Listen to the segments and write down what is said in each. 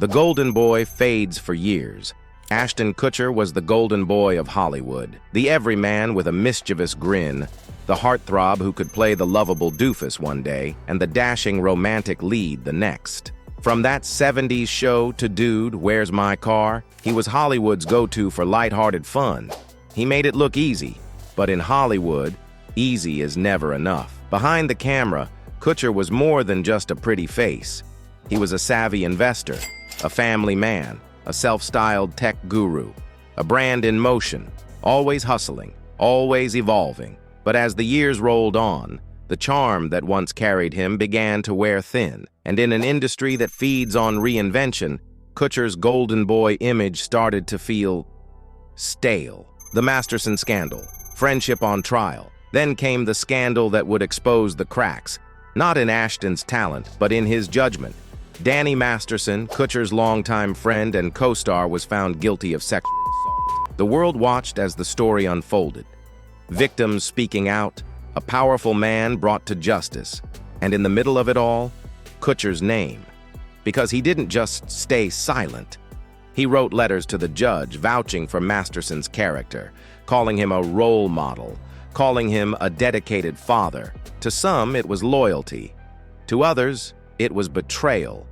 The golden boy fades for years. Ashton Kutcher was the golden boy of Hollywood, the everyman with a mischievous grin, the heartthrob who could play the lovable doofus one day and the dashing romantic lead the next. From that 70s show to Dude, Where's My Car, he was Hollywood's go-to for lighthearted fun. He made it look easy, but in Hollywood, easy is never enough. Behind the camera, Kutcher was more than just a pretty face. He was a savvy investor, a family man, a self-styled tech guru, a brand in motion, always hustling, always evolving. But as the years rolled on, the charm that once carried him began to wear thin, and in an industry that feeds on reinvention, Kutcher's golden boy image started to feel stale. The Masterson scandal, friendship on trial. Then came the scandal that would expose the cracks, not in Ashton's talent, but in his judgment. Danny Masterson, Kutcher's longtime friend and co-star, was found guilty of sexual assault. The world watched as the story unfolded. Victims speaking out, a powerful man brought to justice, and in the middle of it all, Kutcher's name. Because he didn't just stay silent. He wrote letters to the judge vouching for Masterson's character, calling him a role model, calling him a dedicated father. To some, it was loyalty. To others, it was betrayal.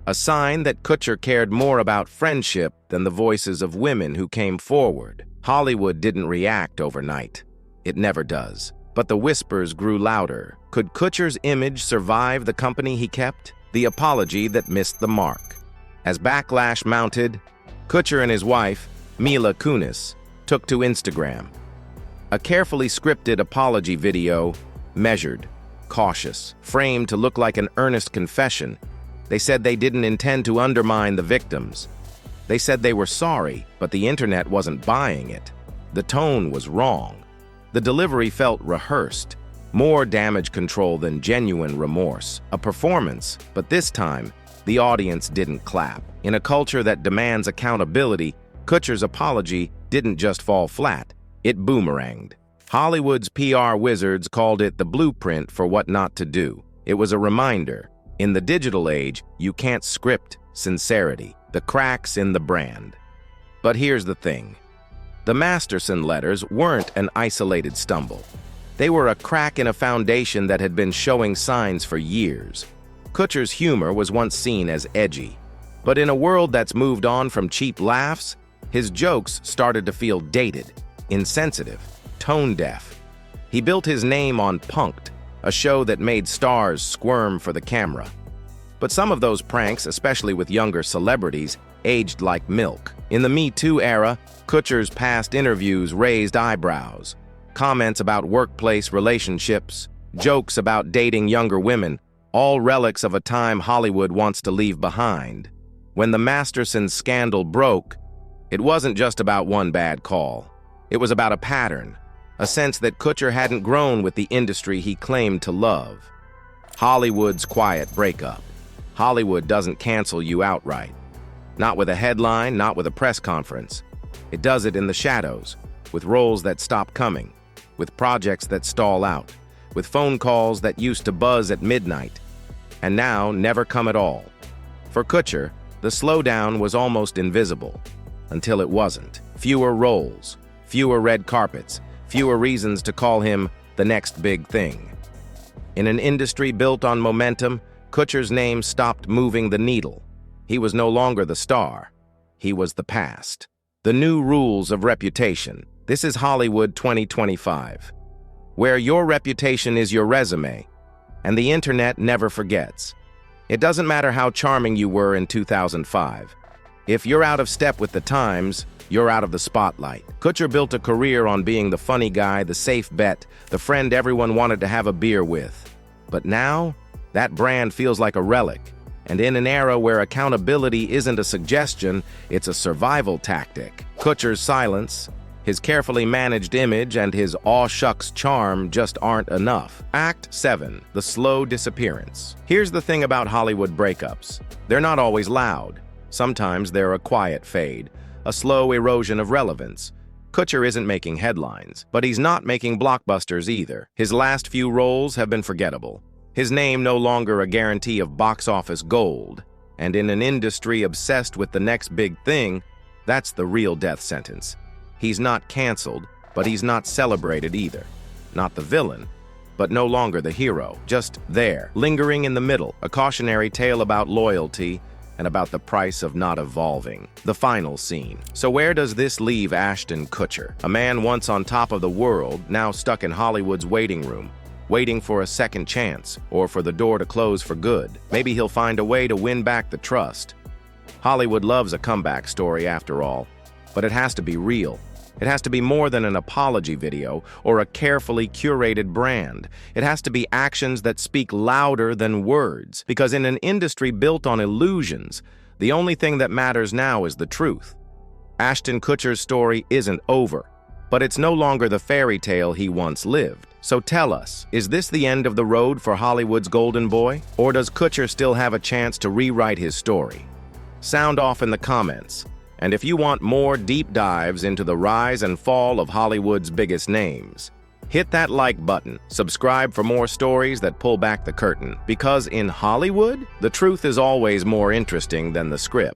A sign that Kutcher cared more about friendship than the voices of women who came forward. Hollywood didn't react overnight. It never does. But the whispers grew louder. Could Kutcher's image survive the company he kept? The apology that missed the mark. As backlash mounted, Kutcher and his wife, Mila Kunis, took to Instagram. A carefully scripted apology video, measured, cautious, framed to look like an earnest confession. They said they didn't intend to undermine the victims. They said they were sorry, but the internet wasn't buying it. The tone was wrong. The delivery felt rehearsed, more damage control than genuine remorse. A performance, but this time, the audience didn't clap. In a culture that demands accountability, Kutcher's apology didn't just fall flat, it boomeranged. Hollywood's PR wizards called it the blueprint for what not to do. It was a reminder. In the digital age, you can't script sincerity, the cracks in the brand. But here's the thing. The Masterson letters weren't an isolated stumble. They were a crack in a foundation that had been showing signs for years. Kutcher's humor was once seen as edgy. But in a world that's moved on from cheap laughs, his jokes started to feel dated, insensitive, tone-deaf. He built his name on Punk'd, a show that made stars squirm for the camera. But some of those pranks, especially with younger celebrities, aged like milk. In the Me Too era, Kutcher's past interviews raised eyebrows. Comments about workplace relationships, jokes about dating younger women, all relics of a time Hollywood wants to leave behind. When the Masterson scandal broke, it wasn't just about one bad call. It was about a pattern, a sense that Kutcher hadn't grown with the industry he claimed to love. Hollywood's quiet breakup. Hollywood doesn't cancel you outright. Not with a headline, not with a press conference. It does it in the shadows, with roles that stop coming, with projects that stall out, with phone calls that used to buzz at midnight, and now never come at all. For Kutcher, the slowdown was almost invisible, until it wasn't. Fewer roles, fewer red carpets, fewer reasons to call him the next big thing. In an industry built on momentum, Kutcher's name stopped moving the needle. He was no longer the star. He was the past. The new rules of reputation. This is Hollywood 2025, where your reputation is your resume, and the internet never forgets. It doesn't matter how charming you were in 2005. If you're out of step with the times, you're out of the spotlight. Kutcher built a career on being the funny guy, the safe bet, the friend everyone wanted to have a beer with. But now, that brand feels like a relic. And in an era where accountability isn't a suggestion, it's a survival tactic. Kutcher's silence, his carefully managed image, and his aw-shucks charm just aren't enough. Act 7, the slow disappearance. Here's the thing about Hollywood breakups. They're not always loud. Sometimes they're a quiet fade, a slow erosion of relevance. Kutcher isn't making headlines, but he's not making blockbusters either. His last few roles have been forgettable. His name no longer a guarantee of box office gold, And in an industry obsessed with the next big thing, that's the real death sentence. He's not canceled, but he's not celebrated either. Not the villain, but no longer the hero, just there, lingering in the middle, a cautionary tale about loyalty and about the price of not evolving. The final scene. So where does this leave Ashton Kutcher? A man once on top of the world, now stuck in Hollywood's waiting room, waiting for a second chance, or for the door to close for good. Maybe he'll find a way to win back the trust. Hollywood loves a comeback story after all, but it has to be real. It has to be more than an apology video or a carefully curated brand. It has to be actions that speak louder than words. Because in an industry built on illusions, the only thing that matters now is the truth. Ashton Kutcher's story isn't over, but it's no longer the fairy tale he once lived. So tell us, is this the end of the road for Hollywood's golden boy? Or does Kutcher still have a chance to rewrite his story? Sound off in the comments. And if you want more deep dives into the rise and fall of Hollywood's biggest names, hit that like button, subscribe for more stories that pull back the curtain, because in Hollywood, the truth is always more interesting than the script.